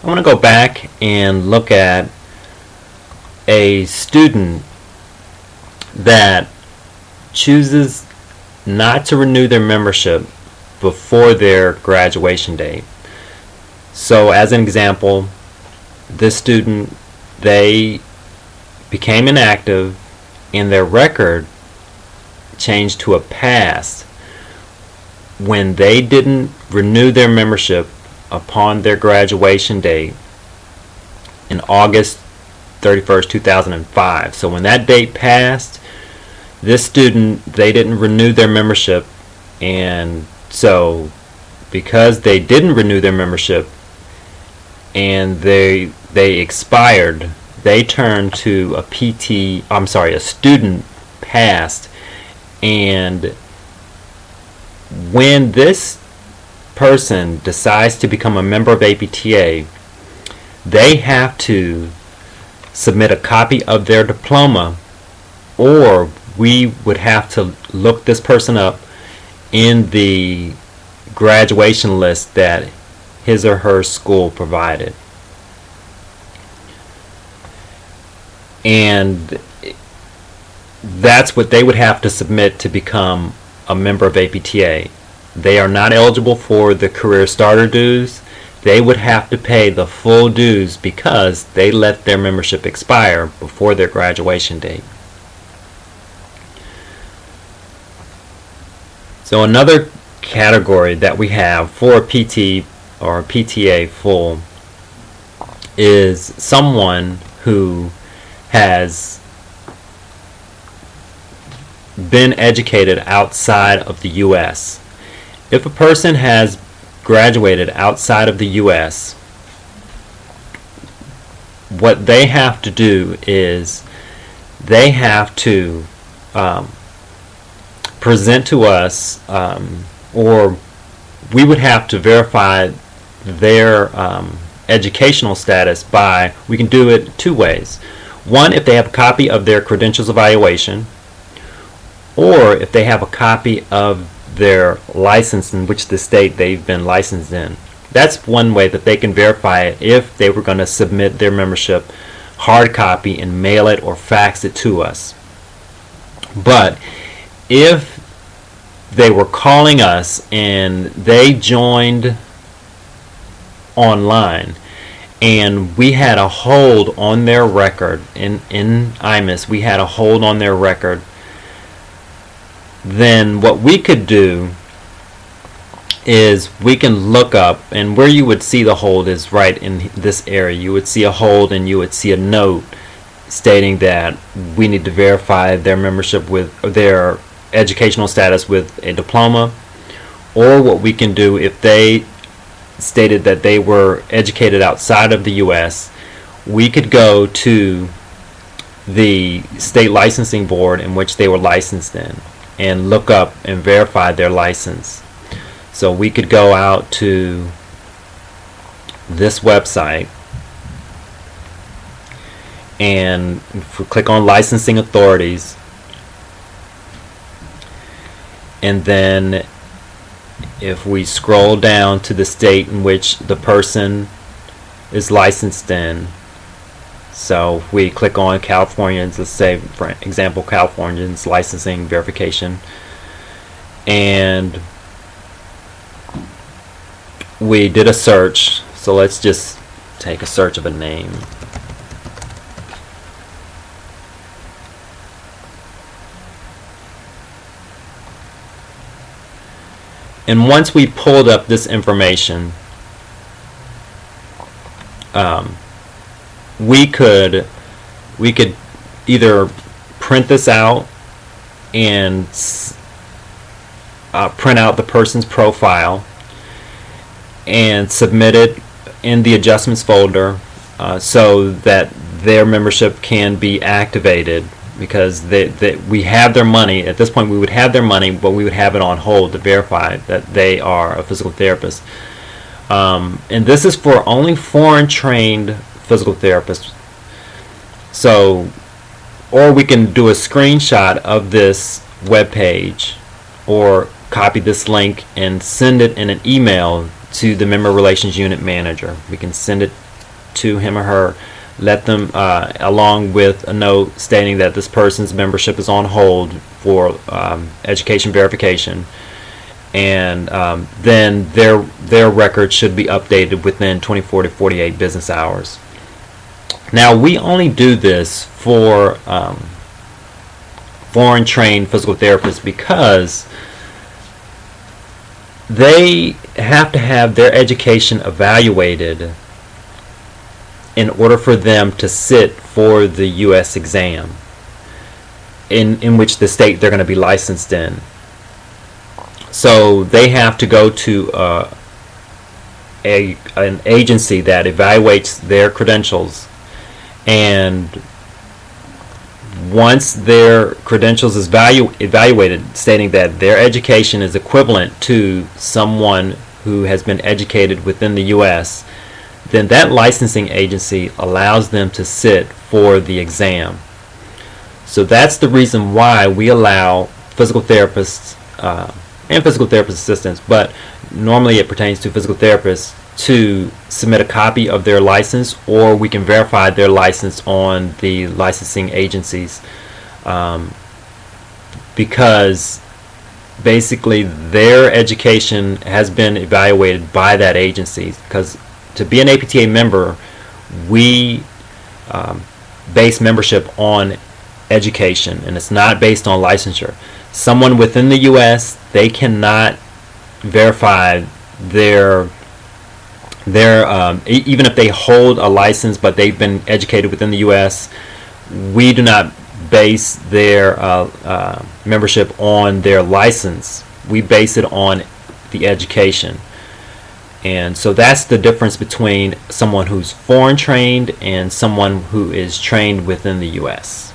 I want to go back and look at a student that chooses not to renew their membership before their graduation date. So as an example, this student, they became inactive and their record changed to a pass when they didn't renew their membership upon their graduation date in August 31st, 2005. So when that date passed, this student, they didn't renew their membership, and so because they didn't renew their membership and they expired, they turned to a student pass. And when this person decides to become a member of APTA, they have to submit a copy of their diploma, or we would have to look this person up in the graduation list that his or her school provided. And that's what they would have to submit to become a member of APTA. They are not eligible for the career starter dues. They would have to pay the full dues because they let their membership expire before their graduation date. So another category that we have for a PT or a PTA full is someone who has been educated outside of the U.S. If a person has graduated outside of the U.S., what they have to do is they have to present to us, or we would have to verify their educational status by, we can do it two ways. One, if they have a copy of their credentials evaluation, or if they have a copy of their license in which the state they've been licensed in. That's one way that they can verify it if they were going to submit their membership hard copy and mail it or fax it to us. But if they were calling us and they joined online and we had a hold on their record in IMIS, we had a hold on their record, then what we could do is we can look up, and where you would see the hold is right in this area. You would see a hold and you would see a note stating that we need to verify their membership with their educational status with a diploma. Or what we can do, if they stated that they were educated outside of the US, we could go to the state licensing board in which they were licensed in and look up and verify their license. So we could go out to this website, and if we click on licensing authorities, and then if we scroll down to the state in which the person is licensed in, so if we click on Californians, let's say for example Californians licensing verification, and we did a search. So let's just take a search of a name. And once we pulled up this information, we could either print this out and print out the person's profile and submit it in the adjustments folder so that their membership can be activated, because we have their money. At this point we would have their money, but we would have it on hold to verify that they are a physical therapist. And this is for only foreign trained physical therapists. So, or we can do a screenshot of this web page or copy this link and send it in an email to the member relations unit manager. We can send it to him or her, let them, along with a note stating that this person's membership is on hold for education verification, and then their record should be updated within 24 to 48 business hours. Now, we only do this for foreign trained physical therapists because they have to have their education evaluated in order for them to sit for the U.S. exam in which the state they're going to be licensed in. So they have to go to an agency that evaluates their credentials, and once their credentials is evaluated, stating that their education is equivalent to someone who has been educated within the U.S., then that licensing agency allows them to sit for the exam. So that's the reason why we allow physical therapists and physical therapist assistants, but normally it pertains to physical therapists, to submit a copy of their license, or we can verify their license on the licensing agencies, because basically their education has been evaluated by that agency. Because to be an APTA member, we base membership on education, and it's not based on licensure. Someone within the U.S., they cannot verify their even if they hold a license but they've been educated within the U.S., we do not base their membership on their license. We base it on the education. And so that's the difference between someone who's foreign trained and someone who is trained within the U.S.